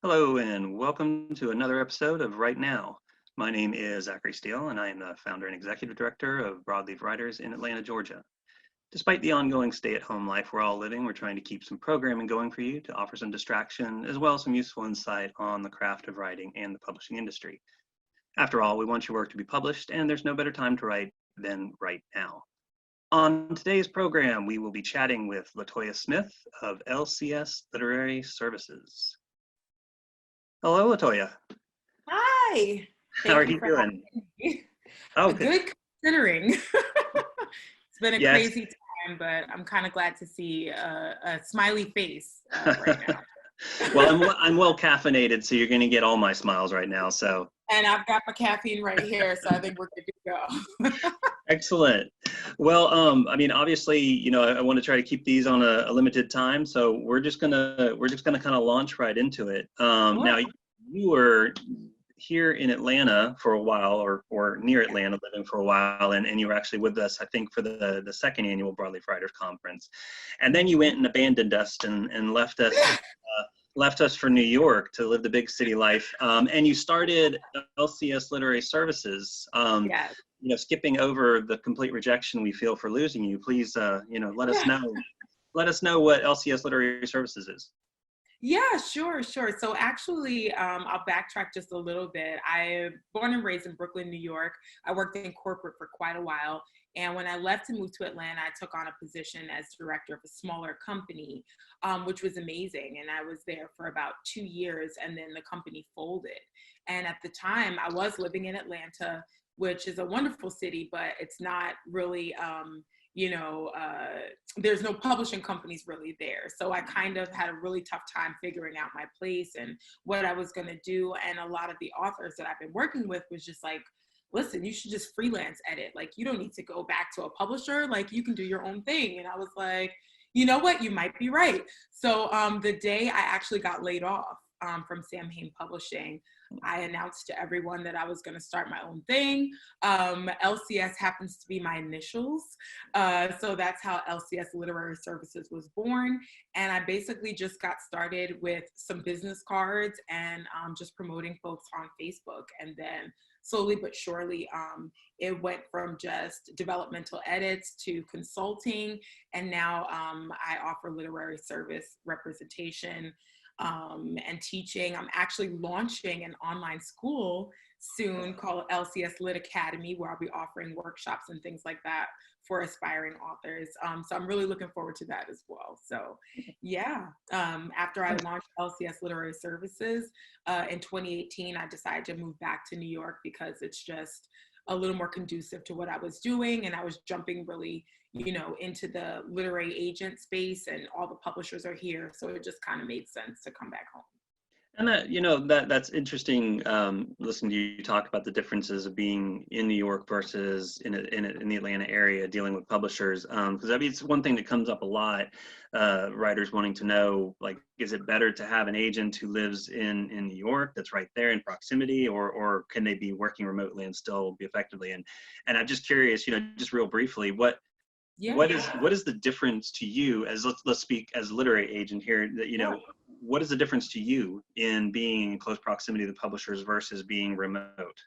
Hello and welcome to another episode of Right Now. My name is Zachary Steele and I am the founder and executive director of Broadleaf Writers in Atlanta, Georgia. Despite the ongoing stay-at-home life we're all living, we're trying to keep some programming going for you to offer some distraction as well as some useful insight on the craft of writing and the publishing industry. After all, we want your work to be published and there's no better time to write than right now. On today's program, we will be chatting with Latoya Smith of LCS Literary Services. Hello, Latoya. Hi. How are Thank you you for doing? having me. Oh, A good considering. It's been a yes. crazy time, but I'm kind of glad to see a smiley face right now. Well, I'm well caffeinated, so you're going to get all my smiles right now. So And I've got my caffeine right here, so I think we're good to go. excellent. Well, obviously, I want to try to keep these on a limited time, so we're just gonna kind of launch right into it. Sure. Now, you were here in Atlanta for a while, or near Atlanta, living for a while, and you were actually with us, I think, for the second annual Broadleaf Writers Conference, and then you went and abandoned us and left us. Left us for New York to live the big city life, and you started LCS Literary Services. Yes. Skipping over the complete rejection we feel for losing you, please, let us know. Let us know what LCS Literary Services is. Yeah, sure. So actually, I'll backtrack just a little bit. I'm born and raised in Brooklyn, New York. I worked in corporate for quite a while. And when I left to move to Atlanta, I took on a position as director of a smaller company, which was amazing. And I was there for about 2 years, and then the company folded. And at the time, I was living in Atlanta, which is a wonderful city, but it's not really there's no publishing companies really there. So I kind of had a really tough time figuring out my place and what I was going to do. And a lot of the authors that I've been working with was just like, listen, you should just freelance edit. Like, you don't need to go back to a publisher. Like, you can do your own thing. And I was like, you know what? You might be right. So the day I actually got laid off from Sam Hain Publishing, I announced to everyone that I was going to start my own thing. LCS happens to be my initials. So that's how LCS Literary Services was born. And I basically just got started with some business cards and just promoting folks on Facebook. And then slowly but surely, it went from just developmental edits to consulting. And now I offer literary service representation and teaching. I'm actually launching an online school soon called LCS Lit Academy, where I'll be offering workshops and things like that for aspiring authors. So I'm really looking forward to that as well. So yeah, after I launched LCS Literary Services in 2018, I decided to move back to New York because it's just a little more conducive to what I was doing. And I was jumping really, into the literary agent space, and all the publishers are here. So it just kind of made sense to come back home. And that's interesting. Listening to you talk about the differences of being in New York versus in the Atlanta area dealing with publishers. Because it's one thing that comes up a lot. Writers wanting to know, like, is it better to have an agent who lives in New York that's right there in proximity, or can they be working remotely and still be effectively? And I'm just curious, just real briefly, what is the difference to you as let's speak as a literary agent here, that what is the difference to you in being in close proximity to the publishers versus being remote?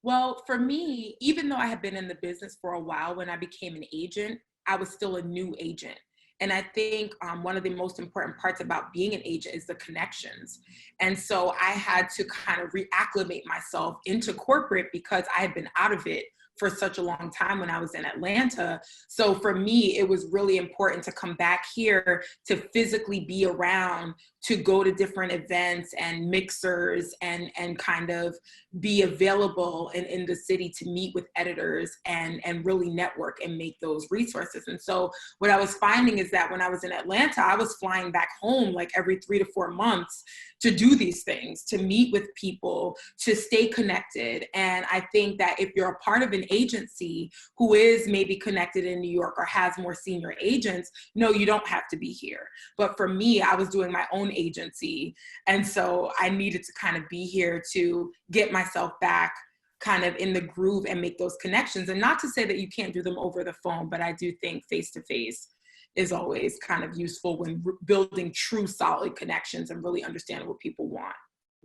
Well, for me, even though I had been in the business for a while, when I became an agent, I was still a new agent. And I think one of the most important parts about being an agent is the connections. And so I had to kind of reacclimate myself into corporate because I had been out of it for such a long time when I was in Atlanta. So for me, it was really important to come back here to physically be around, to go to different events and mixers and kind of be available in the city to meet with editors and really network and make those resources. And so what I was finding is that when I was in Atlanta, I was flying back home like every 3 to 4 months to do these things, to meet with people, to stay connected. And I think that if you're a part of an agency who is maybe connected in New York or has more senior agents, no, you don't have to be here. But for me, I was doing my own agency. And so I needed to kind of be here to get myself back kind of in the groove and make those connections. And not to say that you can't do them over the phone, but I do think face to face is always kind of useful when building true solid connections and really understanding what people want.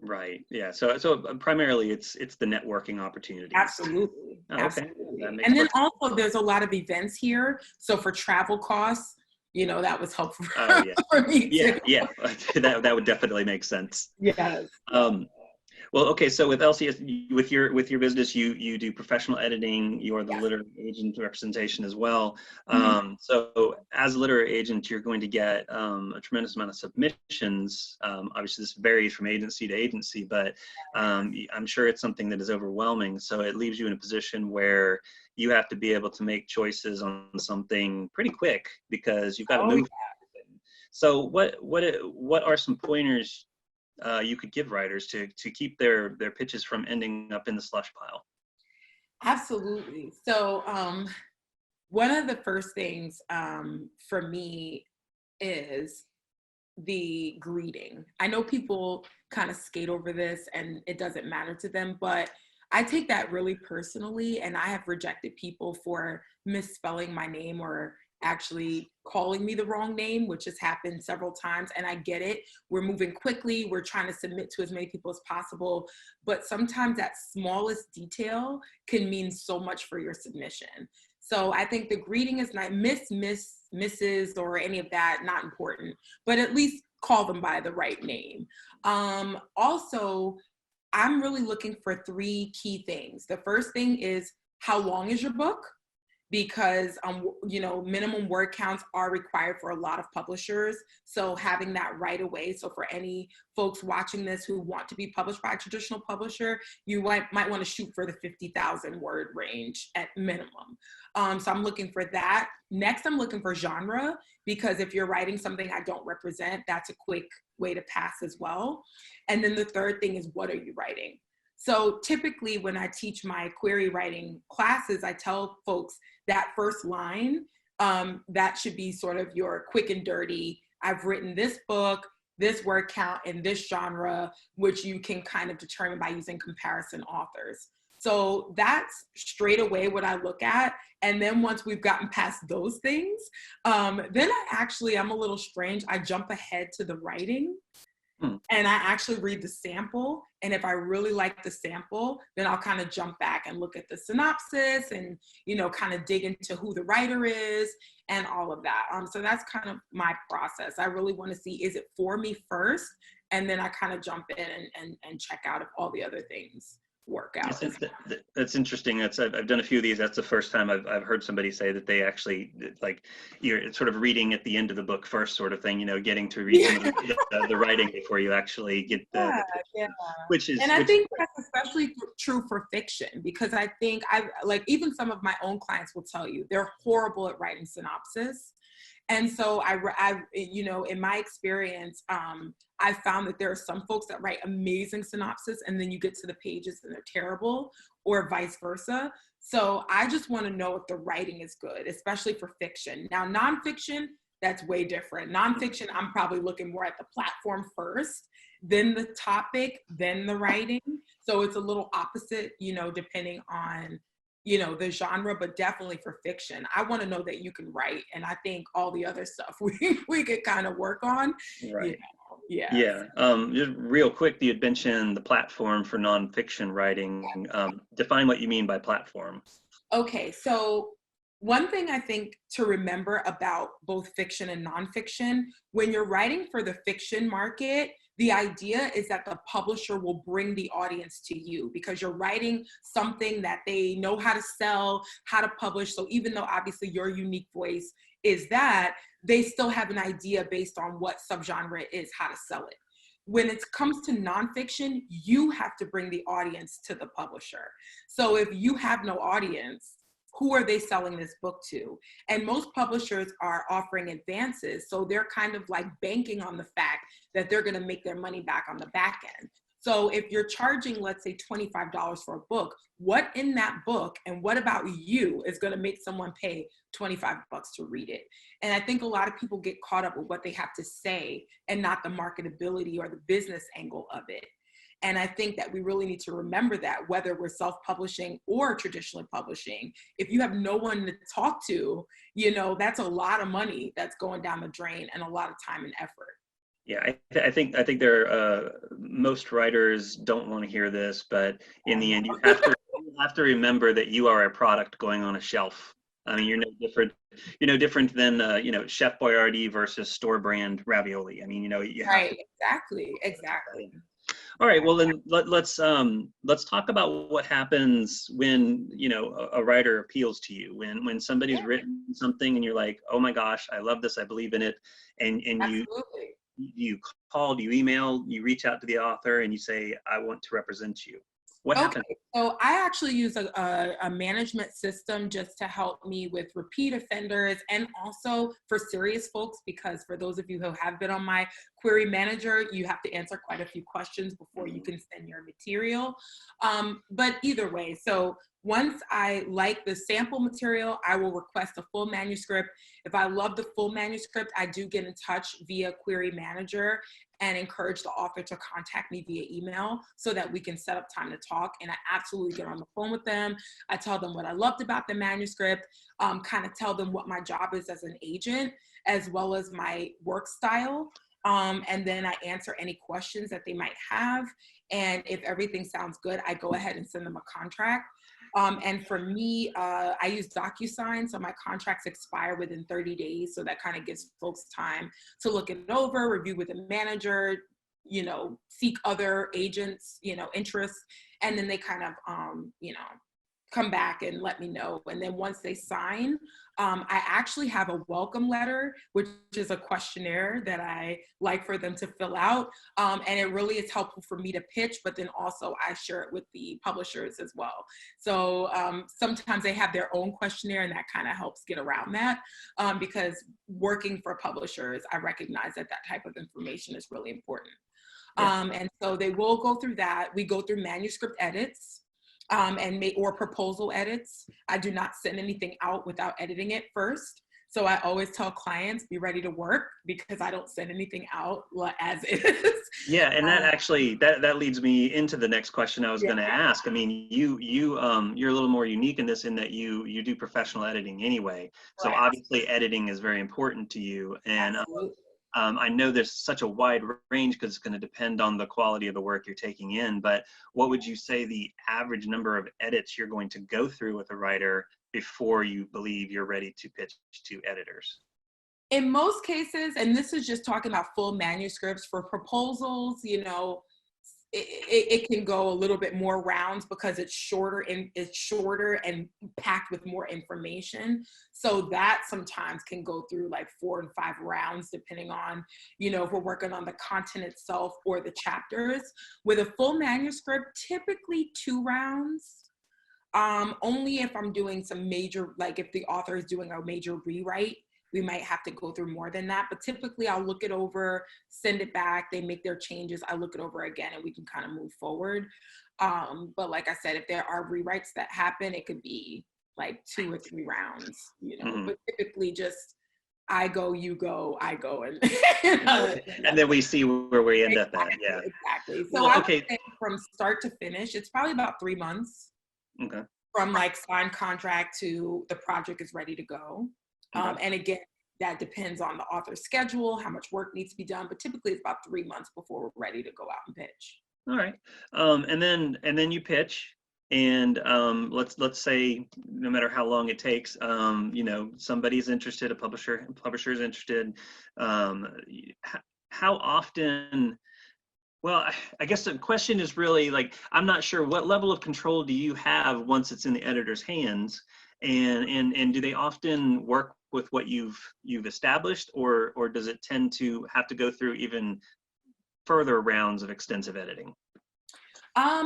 Right. Yeah. So primarily it's the networking opportunities. Absolutely. Oh, okay. Absolutely. That makes And then perfect. also there's a lot of events here. So for travel costs, that was helpful Oh yeah. for me Yeah. too. Yeah. That would definitely make sense. Yes. Well, okay. So with LCS, with your business, you do professional editing. You are the Yes. literary agent representation as well. Mhm. So as a literary agent, you're going to get a tremendous amount of submissions. Obviously, this varies from agency to agency, but I'm sure it's something that is overwhelming. So it leaves you in a position where you have to be able to make choices on something pretty quick because you've got to Oh, move. So what are some pointers you could give writers to keep their pitches from ending up in the slush pile? absolutely. So one of the first things for me is the greeting. I know people kind of skate over this and it doesn't matter to them, but I take that really personally, and I have rejected people for misspelling my name or actually calling me the wrong name, which has happened several times. And I get it. We're moving quickly. We're trying to submit to as many people as possible. But sometimes that smallest detail can mean so much for your submission. So I think the greeting is not Miss, Mrs., or any of that, not important, but at least call them by the right name. Also, I'm really looking for three key things. The first thing is, how long is your book? Because minimum word counts are required for a lot of publishers. So having that right away. So for any folks watching this who want to be published by a traditional publisher, you might want to shoot for the 50,000 word range at minimum. So I'm looking for that. Next, I'm looking for genre, because if you're writing something I don't represent, that's a quick way to pass as well. And then the third thing is, what are you writing? So typically when I teach my query writing classes, I tell folks that first line, that should be sort of your quick and dirty. I've written this book, this word count, in this genre, which you can kind of determine by using comparison authors. So that's straight away what I look at. And then once we've gotten past those things, then I'm a little strange. I jump ahead to the writing. And I actually read the sample. And if I really like the sample, then I'll kind of jump back and look at the synopsis and, kind of dig into who the writer is and all of that. So that's kind of my process. I really want to see, is it for me first? And then I kind of jump in and check out if all the other things work out. That's interesting. I've done a few of these. That's the first time I've heard somebody say that they actually, like, you're sort of reading at the end of the book first, sort of thing. Getting to read some of the writing before you actually get the yeah. Which is, and I think that's especially true for fiction, because I think even some of my own clients will tell you they're horrible at writing synopsis. And so in my experience, I found that there are some folks that write amazing synopsis and then you get to the pages and they're terrible, or vice versa. So I just want to know if the writing is good, especially for fiction. Now, nonfiction, that's way different. Nonfiction, I'm probably looking more at the platform first, then the topic, then the writing. So it's a little opposite, depending on the genre, but definitely for fiction, I want to know that you can write. And I think all the other stuff we could kind of work on. Right. Yeah. Just real quick, you had mentioned the platform for nonfiction writing. Define what you mean by platform. Okay. So one thing I think to remember about both fiction and nonfiction, when you're writing for the fiction market, the idea is that the publisher will bring the audience to you because you're writing something that they know how to sell, how to publish. So even though obviously your unique voice is that, they still have an idea based on what subgenre it is, how to sell it. When it comes to nonfiction, you have to bring the audience to the publisher. So if you have no audience, who are they selling this book to? And most publishers are offering advances. So they're kind of like banking on the fact that they're going to make their money back on the back end. So if you're charging, let's say $25 for a book, what in that book and what about you is going to make someone pay $25 to read it? And I think a lot of people get caught up with what they have to say and not the marketability or the business angle of it. And I think that we really need to remember that whether we're self-publishing or traditionally publishing, if you have no one to talk to, you know, that's a lot of money that's going down the drain and a lot of time and effort. Yeah, I think there most writers don't want to hear this, but in the end, you have to remember that you are a product going on a shelf. I mean, you're no different. You're no different than you know, Chef Boyardee versus store brand ravioli. I mean, you know, you have Right, to. exactly. All right, well then let's talk about what happens when, you know, a writer appeals to you, when somebody's written something and you're like, oh my gosh, I love this, I believe in it, and Absolutely. you called, you emailed, you reach out to the author and you say, I want to represent you. What happened? Okay, so I actually use a management system just to help me with repeat offenders and also for serious folks, because for those of you who have been on my query manager, you have to answer quite a few questions before you can send your material. But either way, so once I like the sample material, I will request a full manuscript. If I love the full manuscript, I do get in touch via query manager and encourage the author to contact me via email so that we can set up time to talk. And I absolutely get on the phone with them. I tell them what I loved about the manuscript, kind of tell them what my job is as an agent, as well as my work style. And then I answer any questions that they might have. And if everything sounds good, I go ahead and send them a contract. And for me, I use DocuSign, so my contracts expire within 30 days. So that kind of gives folks time to look it over, review with a manager, you know, seek other agents, you know, interests, and then they kind of, you know, come back and let me know. And then once they sign, I actually have a welcome letter, which is a questionnaire that I like for them to fill out. And it really is helpful for me to pitch, but then also I share it with the publishers as well. So sometimes they have their own questionnaire and that kind of helps get around that because working for publishers, I recognize that that type of information is really important. And so they will go through that. We go through manuscript edits. Or proposal edits. I do not send anything out without editing it first. So I always tell clients, be ready to work, because I don't send anything out as is. Yeah, and that actually that leads me into the next question I was going to ask. I mean, you're a little more unique in this, in that you do professional editing anyway. So obviously editing is very important to you, and I know there's such a wide range because it's going to depend on the quality of the work you're taking in, but what would you say the average number of edits you're going to go through with a writer before you believe you're ready to pitch to editors? In most cases, and this is just talking about full manuscripts, for proposals, you know, it can go a little bit more rounds because it's shorter and packed with more information. So that sometimes can go through like 4 and 5 rounds, depending on, you know, if we're working on the content itself or the chapters. With a full manuscript, typically 2 rounds. Only if I'm doing some major, like if the author is doing a major rewrite, we might have to go through more than that, but typically I'll look it over, send it back, they make their changes, I look it over again, and we can kind of move forward. But like I said, if there are rewrites that happen, it could be like 2 or 3 rounds, you know, but typically just I go, you go, I go, and and then we see where we end up at. Yeah, exactly. So I would say from start to finish, it's probably about 3 months. Okay. From like signed contract to the project is ready to go. And again, that depends on the author's schedule, how much work needs to be done, but typically it's about 3 months before we're ready to go out and pitch. All right. And then you pitch, and let's say no matter how long it takes, you know, somebody's interested, a publisher is interested. How often? Well, I guess the question is really like, I'm not sure, what level of control do you have once it's in the editor's hands, and do they often work with what you've established, or does it tend to have to go through even further rounds of extensive editing?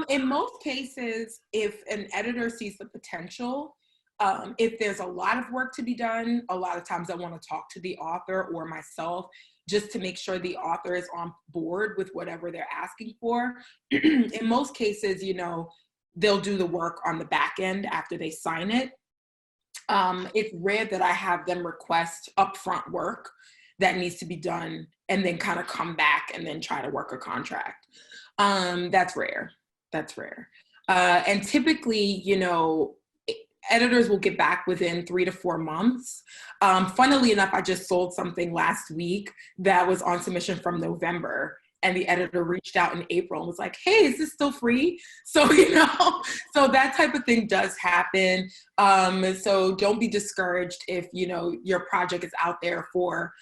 In most cases, if an editor sees the potential, if there's a lot of work to be done, a lot of times I want to talk to the author or myself just to make sure the author is on board with whatever they're asking for. In most cases, you know, they'll do the work on the back end after they sign it. It's rare that I have them request upfront work that needs to be done and then kind of come back and then try to work a contract. That's rare. That's rare. And typically, you know, editors will get back within 3 to 4 months. Funnily enough, I just sold something last week that was on submission from November, and the editor reached out in April and was like, hey, is this still free? So, you know, so that type of thing does happen. So don't be discouraged if, you know, your project is out there for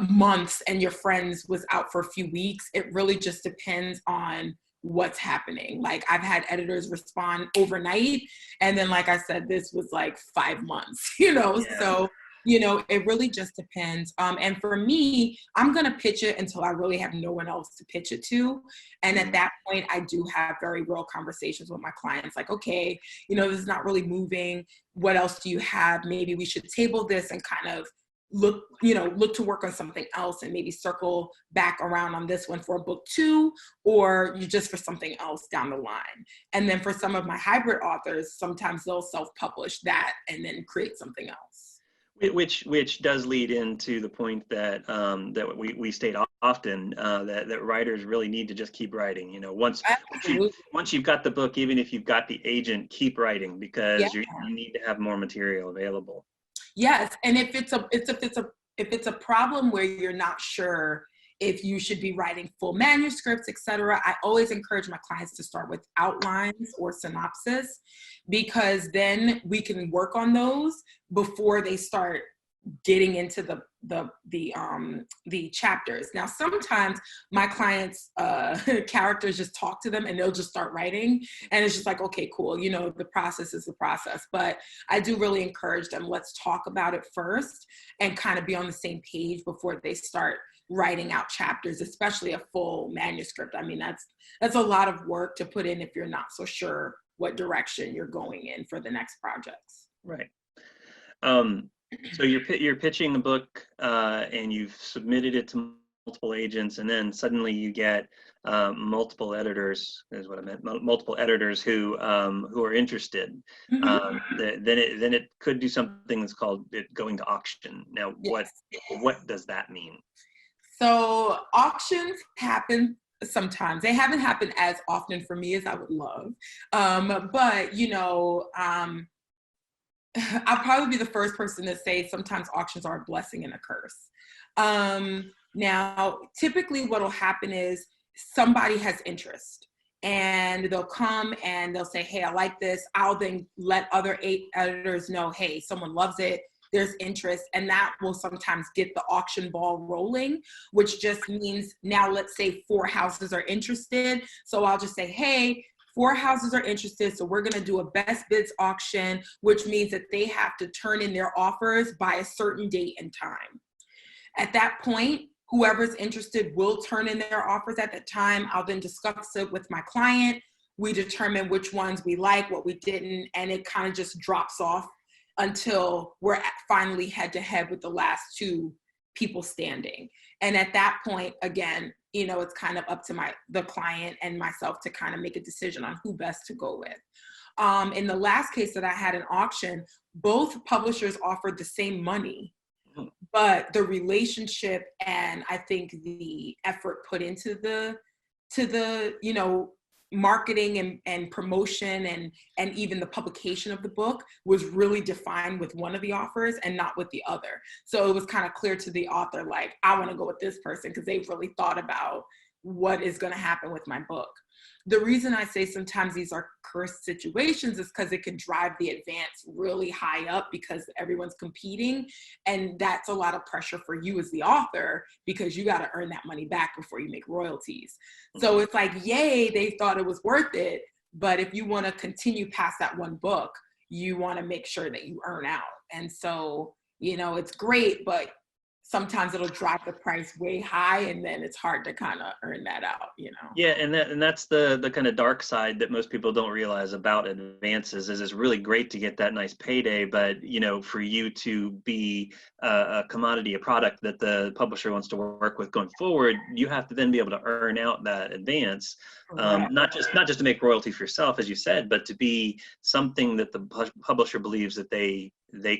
months and your friend's was out for a few weeks. It really just depends on what's happening. Like, I've had editors respond overnight, and then, like I said, this was like 5 months, you know. Yeah. So, you know, it really just depends. And for me, I'm gonna pitch it until I really have no one else to pitch it to. And at that point, I do have very real conversations with my clients, like, okay, you know, this is not really moving. What else do you have? Maybe we should table this and kind of look to work on something else, and maybe circle back around on this one for book 2, or you just for something else down the line. And then for some of my hybrid authors, sometimes they'll self-publish that and then create something else. Which does lead into the point that that we state often, that writers really need to just keep writing. You know, once you've got the book, even if you've got the agent, keep writing, because you need to have more material available. Yes, and if it's a problem where you're not sure if you should be writing full manuscripts, etc., I always encourage my clients to start with outlines or synopsis, because then we can work on those before they start getting into the chapters. Now, sometimes my clients' characters just talk to them and they'll just start writing, and it's just like, okay, cool, you know, the process is the process. But I do really encourage them, let's talk about it first and kind of be on the same page before they start writing out chapters, especially a full manuscript. I mean, that's a lot of work to put in if you're not so sure what direction you're going in for the next projects. Right. So you're pitching a book, and you've submitted it to multiple agents, and then suddenly you get multiple editors, is what I meant, multiple editors who are interested. Then it could do something that's called it going to auction. Now, yes. What does that mean? So auctions happen sometimes. They haven't happened as often for me as I would love. But, you know, I'll probably be the first person to say sometimes auctions are a blessing and a curse. Now, typically what will happen is somebody has interest, and they'll come and they'll say, hey, I like this. I'll then let other 8 editors know, hey, someone loves it, there's interest, and that will sometimes get the auction ball rolling, which just means now let's say 4 houses are interested. So I'll just say, hey, 4 houses are interested, so we're gonna do a best bids auction, which means that they have to turn in their offers by a certain date and time. At that point, whoever's interested will turn in their offers at that time. I'll then discuss it with my client. We determine which ones we like, what we didn't, and it kind of just drops off until we're finally head to head with the last 2 people standing. And at that point, again, you know, it's kind of up to the client and myself to kind of make a decision on who best to go with. In the last case that I had an auction, both publishers offered the same money, but the relationship and I think the effort put into the you know, marketing and promotion and even the publication of the book was really defined with one of the offers and not with the other. So it was kind of clear to the author, like, I want to go with this person because they've really thought about what is going to happen with my book. The reason I say sometimes these are cursed situations is because it can drive the advance really high up because everyone's competing. And that's a lot of pressure for you as the author because you got to earn that money back before you make royalties. So it's like, yay, they thought it was worth it. But if you want to continue past that one book, you want to make sure that you earn out. And so, you know, it's great, but sometimes it'll drive the price way high and then it's hard to kind of earn that out, you know? Yeah, and that's the kind of dark side that most people don't realize about advances is it's really great to get that nice payday, but, you know, for you to be a commodity, a product that the publisher wants to work with going forward, you have to then be able to earn out that advance, not just to make royalty for yourself, as you said, but to be something that the publisher believes that they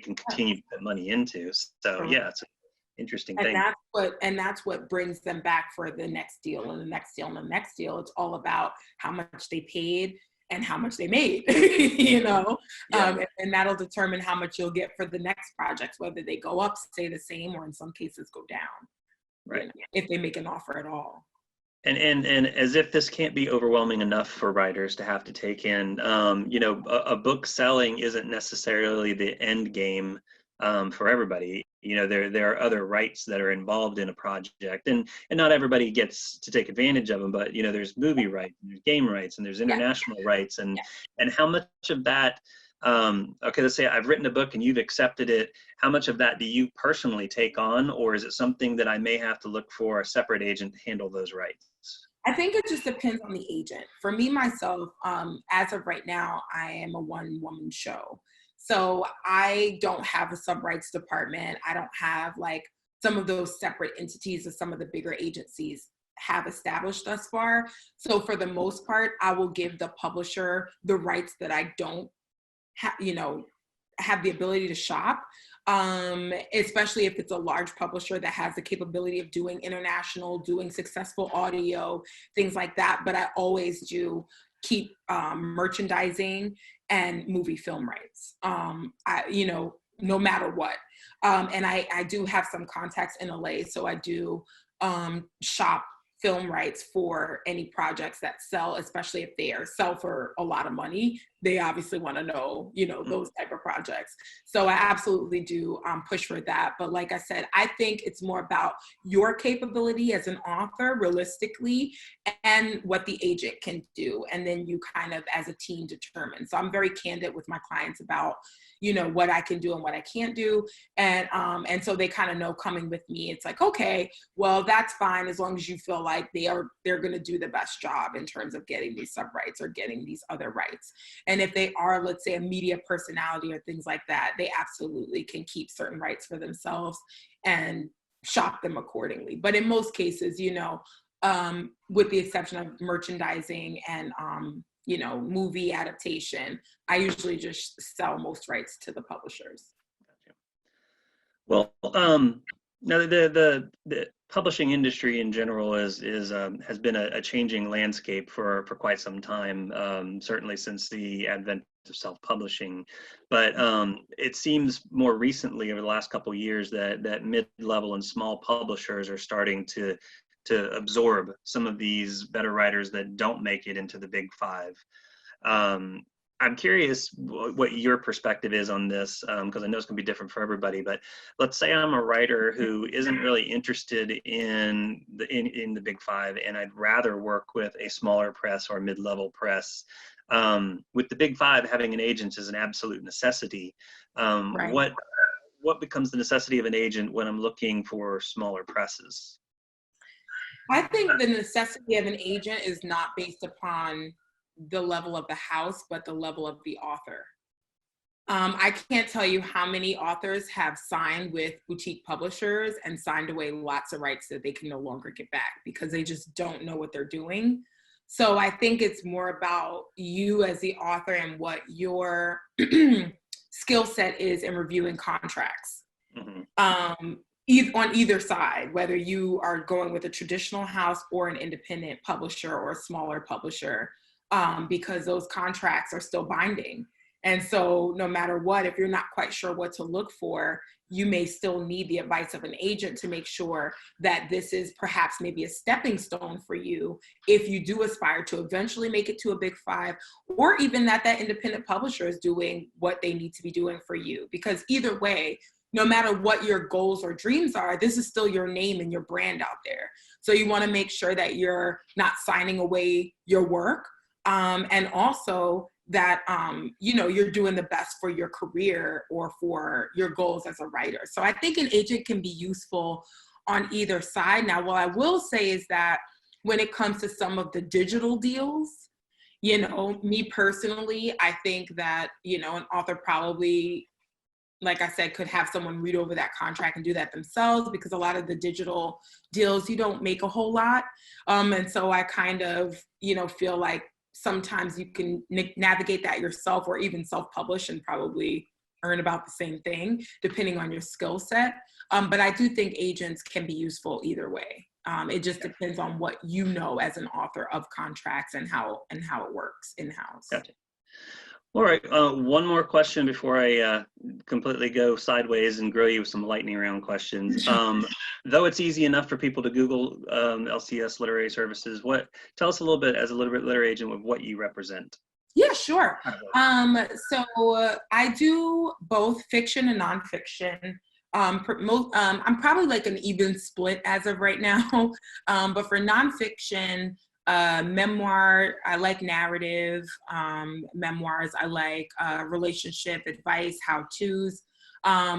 can continue to put money into. So yeah, Interesting And thing. that's what brings them back for the next deal and the next deal and the next deal. It's all about how much they paid and how much they made, you know, Yeah. and that'll determine how much you'll get for the next projects, whether they go up, stay the same, or in some cases go down, Right. you know, if they make an offer at all. And as if this can't be overwhelming enough for writers to have to take in, you know, a book selling isn't necessarily the end game for everybody. You know, there are other rights that are involved in a project, and not everybody gets to take advantage of them. But you know, there's movie rights, and there's game rights, and there's Yeah. international rights, Yeah. and how much of that. Okay, let's say I've written a book and you've accepted it. How much of that do you personally take on, or is it something that I may have to look for a separate agent to handle those rights? I think it just depends on the agent. For me, myself, as of right now, I am a one-woman show. So I don't have a sub rights department. I don't have like some of those separate entities that some of the bigger agencies have established thus far. So for the most part, I will give the publisher the rights that I don't have, you know, have the ability to shop, especially if it's a large publisher that has the capability of doing international, doing successful audio, things like that. But I always do keep merchandising and movie film rights, you know, no matter what. And I do have some contacts in LA, so I do shop film rights for any projects that sell, especially if they sell for a lot of money. They obviously want to know, you know, those type of projects. So I absolutely do push for that. But like I said, I think it's more about your capability as an author, realistically, and what the agent can do. And then you kind of, as a team, determine. So I'm very candid with my clients about, you know, what I can do and what I can't do. And so they kind of know coming with me, it's like, okay, well, that's fine as long as you feel like they're going to do the best job in terms of getting these sub rights or getting these other rights. And if they are, let's say, a media personality or things like that, they absolutely can keep certain rights for themselves and shop them accordingly. But in most cases, you know, with the exception of merchandising and, you know, movie adaptation, I usually just sell most rights to the publishers. Well, now the publishing industry in general has been a changing landscape for quite some time. Certainly since the advent of self-publishing, but it seems more recently over the last couple of years that mid-level and small publishers are starting to absorb some of these better writers that don't make it into the big five. I'm curious what your perspective is on this, because I know it's going to be different for everybody. But let's say I'm a writer who isn't really interested in the big five, and I'd rather work with a smaller press or mid-level press. With the big five, having an agent is an absolute necessity. Right. What becomes the necessity of an agent when I'm looking for smaller presses? I think the necessity of an agent is not based upon the level of the house, but the level of the author. I can't tell you how many authors have signed with boutique publishers and signed away lots of rights that they can no longer get back because they just don't know what they're doing. So I think it's more about you as the author and what your skill set is in reviewing contracts. Mm-hmm. On either side, whether you are going with a traditional house or an independent publisher or a smaller publisher, because those contracts are still binding. And so no matter what, if you're not quite sure what to look for, you may still need the advice of an agent to make sure that this is perhaps maybe a stepping stone for you if you do aspire to eventually make it to a big five, or even that independent publisher is doing what they need to be doing for you. Because either way, no matter what your goals or dreams are, this is still your name and your brand out there. So you want to make sure that you're not signing away your work, and also that, you know, you're doing the best for your career or for your goals as a writer. So I think an agent can be useful on either side. Now, what I will say is that when it comes to some of the digital deals, you know, me personally, I think that, you know, an author probably, like I said, could have someone read over that contract and do that themselves, because a lot of the digital deals, you don't make a whole lot. And so I kind of, you know, feel like sometimes you can navigate that yourself or even self-publish and probably earn about the same thing, depending on your skill set. But I do think agents can be useful either way. It just depends on what you know as an author of contracts and how it works in-house. Gotcha. All right, one more question before I completely go sideways and grill you with some lightning round questions. Though it's easy enough for people to Google LCS Literary Services, tell us a little bit as a literary agent of what you represent. Yeah, sure. So I do both fiction and nonfiction. I'm probably like an even split as of right now. But for nonfiction, memoir, I like narrative. Memoirs, I like relationship advice, how-tos,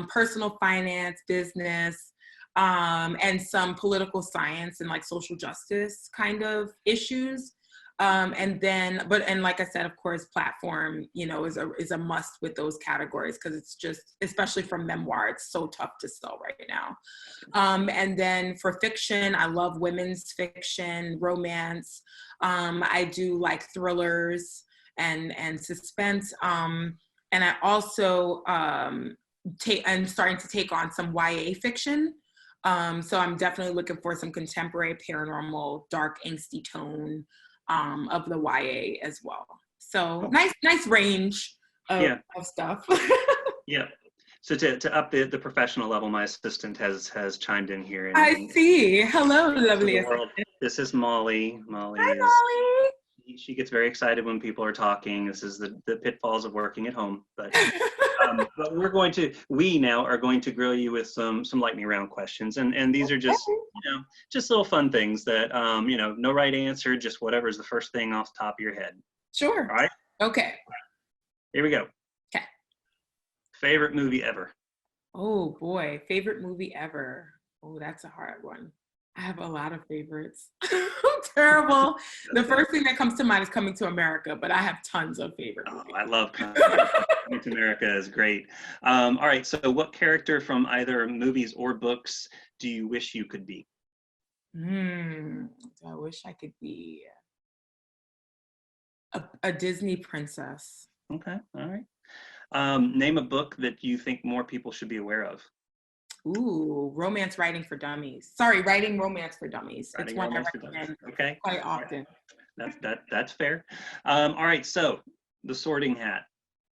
personal finance, business, and some political science and like social justice kind of issues. And like I said, of course, platform, is a must with those categories, because it's just, especially for memoir, it's so tough to sell right now. And then for fiction, I love women's fiction, romance. I do like thrillers and suspense. And I also I'm starting to take on some YA fiction. So I'm definitely looking for some contemporary, paranormal, dark, angsty tone of the YA as well. So nice range of stuff. Yeah. So to up the professional level, my assistant has chimed in here. I see. Hello, lovely assistant. This is Molly. Hi, Molly. She gets very excited when people are talking. This is the pitfalls of working at home. But but we now are going to grill you with some lightning round questions, and these are just just little fun things that no right answer, just whatever's the first thing off the top of your head. Sure. All right. Okay. Here we go. Okay. Favorite movie ever? Oh boy, favorite movie ever. Oh, that's a hard one. I have a lot of favorites. I'm terrible. The first thing that comes to mind is Coming to America, but I have tons of favorite movies. I love Coming to America is great. All right, so what character from either movies or books do you wish you could be? I wish I could be a Disney princess. Okay, all right. Name a book that you think more people should be aware of. Ooh, Writing for Dummies. Sorry, Writing Romance for Dummies. It's one I recommend quite often. That's fair. All right, so the Sorting Hat.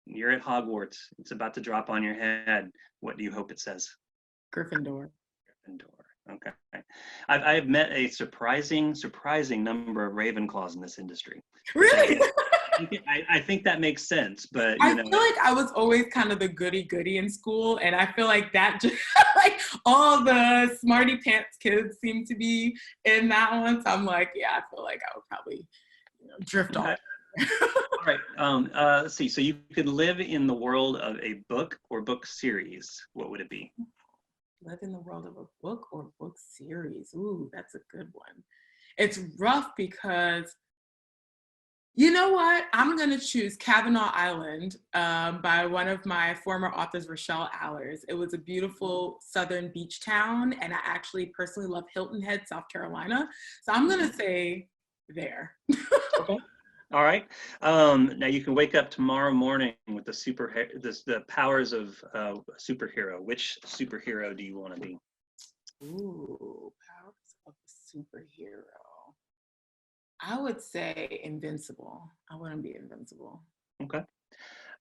You're at Hogwarts. It's about to drop on your head. What do you hope it says? Gryffindor. Gryffindor. Okay. I have met a surprising number of Ravenclaws in this industry. Really? I think that makes sense, but I feel like I was always kind of the goody in school, and I feel like that just like all the smarty pants kids seem to be in that one. So I'm like, yeah, I feel like I would probably drift off. All right. Let's see. So you could live in the world of a book or book series. What would it be? Live in the world of a book or book series. Ooh, that's a good one. It's rough because, you know what? I'm going to choose Kavanaugh Island by one of my former authors, Rochelle Allers. It was a beautiful southern beach town, and I actually personally love Hilton Head, South Carolina. So I'm going to say there. Okay. All right. Now you can wake up tomorrow morning with the powers of a superhero. Which superhero do you want to be? Ooh, powers of a superhero. I would say invincible. I want to be invincible. Okay.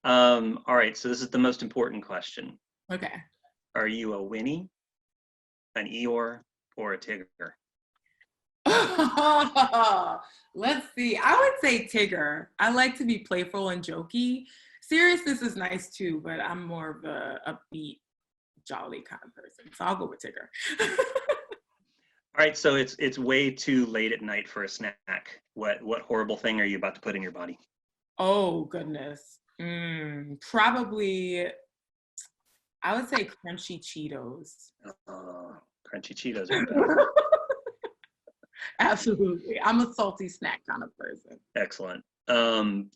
All right. So this is the most important question. Okay. Are you a Winnie, an Eeyore, or a Tigger? Let's see. I would say Tigger. I like to be playful and jokey. Seriousness is nice too, but I'm more of a upbeat, jolly kind of person. So I'll go with Tigger. All right, so it's way too late at night for a snack. What horrible thing are you about to put in your body? Oh goodness. Probably, I would say crunchy Cheetos. Crunchy Cheetos. Absolutely. I'm a salty snack kind of person. Excellent.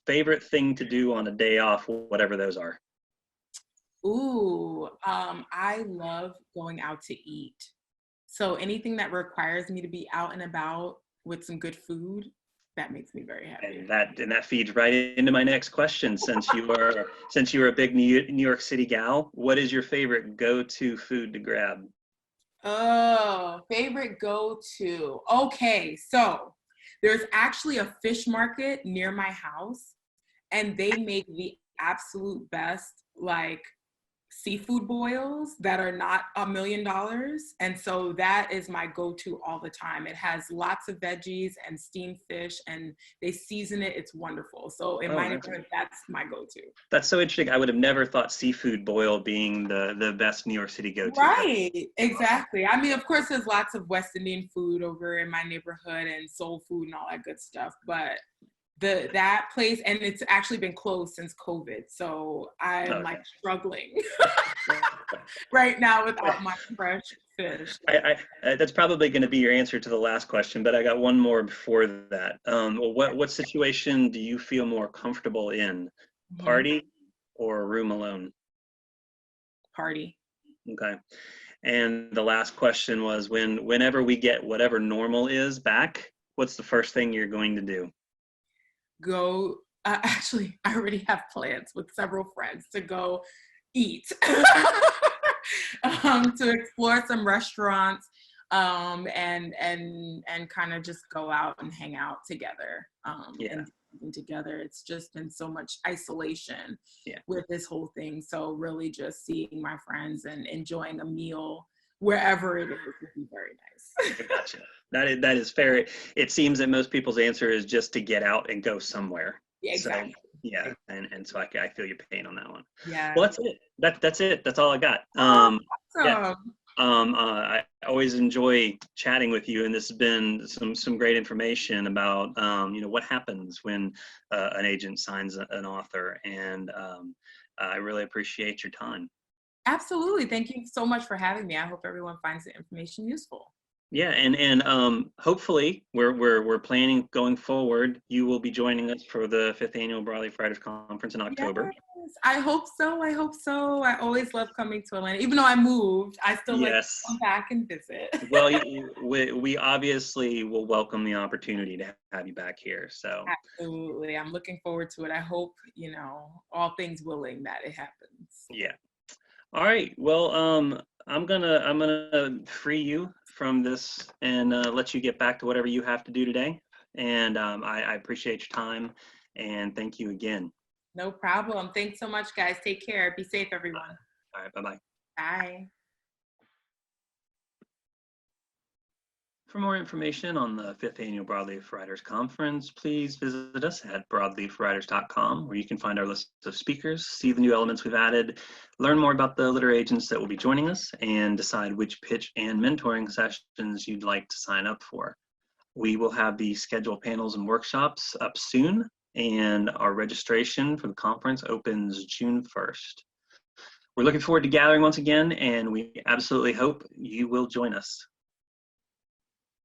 Favorite thing to do on a day off, whatever those are? Ooh, I love going out to eat. So anything that requires me to be out and about with some good food, that makes me very happy. And that feeds right into my next question. Since you are a big New York City gal, what is your favorite go-to food to grab? Oh, favorite go-to. Okay, so there's actually a fish market near my house, and they make the absolute best like seafood boils that are not $1 million. And so that is my go-to all the time. It has lots of veggies and steamed fish, and they season it. It's wonderful. So in my neighborhood, that's my go-to. That's so interesting. I would have never thought seafood boil being the best New York City go-to. Right, exactly. I mean, of course, there's lots of West Indian food over in my neighborhood and soul food and all that good stuff, but that place, and it's actually been closed since COVID, so I'm like struggling right now without my fresh fish. That's probably going to be your answer to the last question, but I got one more before that. What situation do you feel more comfortable in, party or room alone? Party. Okay. And the last question was, whenever we get whatever normal is back, what's the first thing you're going to do? Go, actually, I already have plans with several friends to go eat, to explore some restaurants, and kind of just go out and hang out together, and together. It's just been so much isolation with this whole thing. So really just seeing my friends and enjoying a meal wherever it is would be very nice. Gotcha. That is fair. It seems that most people's answer is just to get out and go somewhere. Yeah, exactly. So, yeah, and so I feel your pain on that one. Yeah. Well, that's it. That's it. That's all I got. Awesome. Yeah. I always enjoy chatting with you, and this has been some great information about what happens when an agent signs an author, and I really appreciate your time. Absolutely. Thank you so much for having me. I hope everyone finds the information useful. Yeah, and hopefully we're planning going forward. You will be joining us for the 5th annual Broadleaf Writers Conference in October. Yes, I hope so. I always love coming to Atlanta. Even though I moved, I still like to come back and visit. Well, we obviously will welcome the opportunity to have you back here. So absolutely, I'm looking forward to it. I hope, all things willing, that it happens. Yeah. All right. Well, I'm gonna free you from this and let you get back to whatever you have to do today. And I appreciate your time, and thank you again. No problem. Thanks so much, guys. Take care. Be safe, everyone. All right. Bye-bye. Bye. For more information on the 5th Annual Broadleaf Writers Conference, please visit us at broadleafwriters.com, where you can find our list of speakers, see the new elements we've added, learn more about the literary agents that will be joining us, and decide which pitch and mentoring sessions you'd like to sign up for. We will have the scheduled panels and workshops up soon, and our registration for the conference opens June 1st. We're looking forward to gathering once again, and we absolutely hope you will join us.